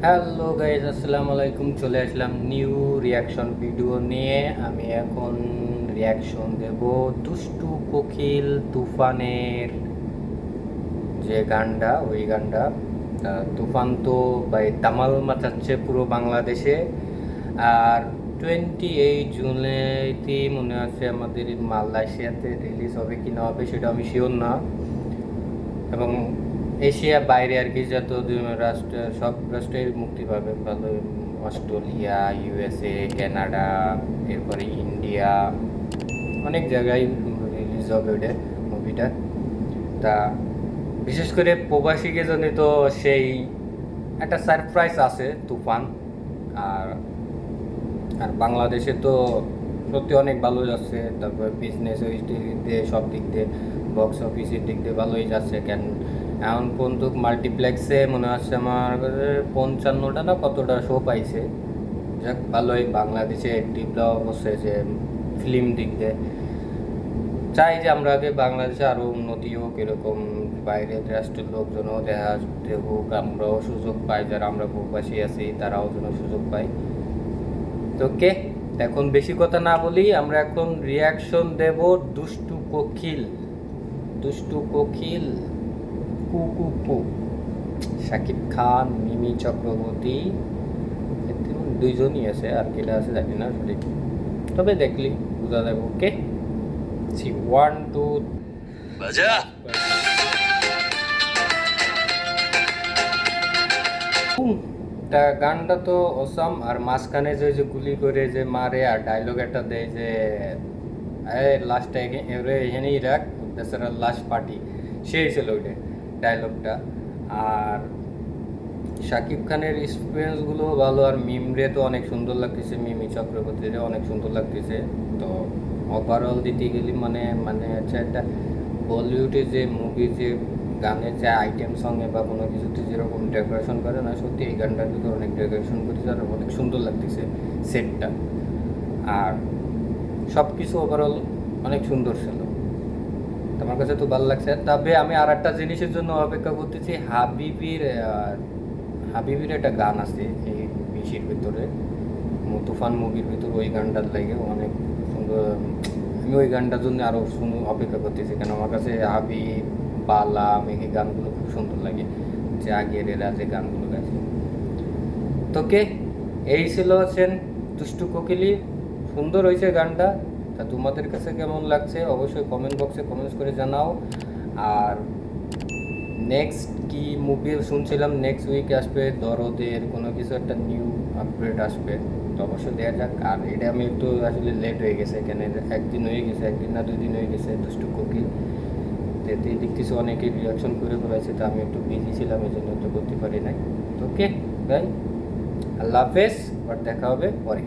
Hello guys, আসসালামু আলাইকুম। চলে আসলাম নিউ রিয়াকশন ভিডিও নিয়ে। আমি এখন রিয়াকশন দেব দুষ্টু কোকিল তুফানের যে গানটা, ওই গানটা। তুফান তো ভাই দামাল মাচাচ্ছে পুরো বাংলাদেশে। আর 28 জুলাইতে মনে আছে আমাদের মালয়েশিয়াতে রিলিজ হবে কি না হবে সেটা আমি শিওর না। এবং এশিয়া বাইরে আর কি যত রাষ্ট্র, সব রাষ্ট্রের মুক্তি পাবে ভালো। অস্ট্রেলিয়া, ইউএসএ, কানাডা, এরপরে ইন্ডিয়া, অনেক জায়গায় রিলিজ হবে ওটা মুভিটা। তা বিশেষ করে প্রবাসীকে জন্য তো সেই একটা সারপ্রাইজ আছে তুফান। আর আর বাংলাদেশে তো সত্যি অনেক ভালো যাচ্ছে। তারপর বিজনেস ওই দিক দিয়ে, সব দিক দিয়ে, বক্স অফিসের দিক দিয়ে ভালোই যাচ্ছে। কেন এখন পর্যন্ত মাল্টিপ্লেক্সে মনে হচ্ছে আমার 55টা না কতটা শো পাইছে। যাক, ভালোই বাংলাদেশে ডেভেলপ হচ্ছে যে ফিল্ম দিক দিয়ে। চাই যে আমরা আগে বাংলাদেশে আরও উন্নতি হোক, এরকম বাইরের রাষ্ট্রের লোকজনও দেখা হোক, আমরাও সুযোগ পাই, যারা আমরা প্রবাসী আছি তারাও যেন সুযোগ পাই। তো ওকে, এখন বেশি কথা না বলি, আমরা এখন রিয়াকশন দেব দুষ্টু কোকিল। দুষ্টু কোকিল কু কু কু, শাকিব খান, মিমি চক্রবর্তী, দুইজনই আছে, আর কেটা আছে জানি না সঠিক, তবে দেখলি বোঝা যাবে। ওকে, সি 1 2 বাজা। তা গানটা তো অসাম। আর মাঝখানে যে যে গুলি করে যে মারে আর ডায়লগ একটা দেয় যে লাস্টে এখানেই রাখ, দেশের লাস্ট পার্টি, সেই ছিল ওইটা ডায়লগটা। আর শাকিব খানের এক্সপিরিয়েন্সগুলো ভালো। আর মিমরে তো অনেক সুন্দর লাগতেছে, মিমি চক্রবর্তীরে অনেক সুন্দর লাগতেছে। তো ওভারঅল দিতে গেলে মানে মানে হচ্ছে একটা বলিউডে যে মুভি যে গানের যে আইটেম সঙ্গে বা কোনো কিছুতে যেরকম ডেকোরেশন করে না, সত্যি এই গানটার ভিতরে অনেক ডেকোরেশন করেছে আর অনেক সুন্দর লাগতেছে সেটটা। আর সব কিছু ওভারঅল অনেক সুন্দর ছিল। তোমার কাছে তো ভালো লাগছে। তবে আমি আর একটা জিনিসের জন্য অপেক্ষা করতেছি, হাবিবির একটা গান আছে এই বিশির ভিতরে, তুফান মুভির ভিতরে, ওই গানটার লাগে অনেক সুন্দর। আমি ওই গানটার জন্য আরও অপেক্ষা করতেছি, কেন আমার কাছে হাবিব, বালা, মেঘে গানগুলো খুব সুন্দর লাগে, যে আগের এরা যে গানগুলো গাইছে। তোকে এই ছিল হচ্ছেন দুষ্টু কোকিলি। সুন্দর হয়েছে গানটা। তা তোমাদের কাছে কেমন লাগছে অবশ্যই কমেন্ট বক্সে কমেন্টস করে জানাও। আর নেক্সট কি মুভি শুনছিলাম নেক্সট উইকে আসবে, দরদের কোনো কিছু একটা নিউ আপডেট আসবে, তো অবশ্যই দেওয়া যাক। আর এটা আমি একটু আসলে লেট হয়ে গেছে, এখানে একদিন হয়ে গেছে, একদিন না 2 দিন হয়ে গেছে দুষ্টু কোকিল যেতে দেখতেছি অনেকে রিয়াকশন করে ফেলেছে। তো আমি একটু বিজি ছিলাম, এই জন্য তো করতে পারি নাই। ওকে ভাই, আল্লাহ হাফেজ, আবার দেখা হবে পরে।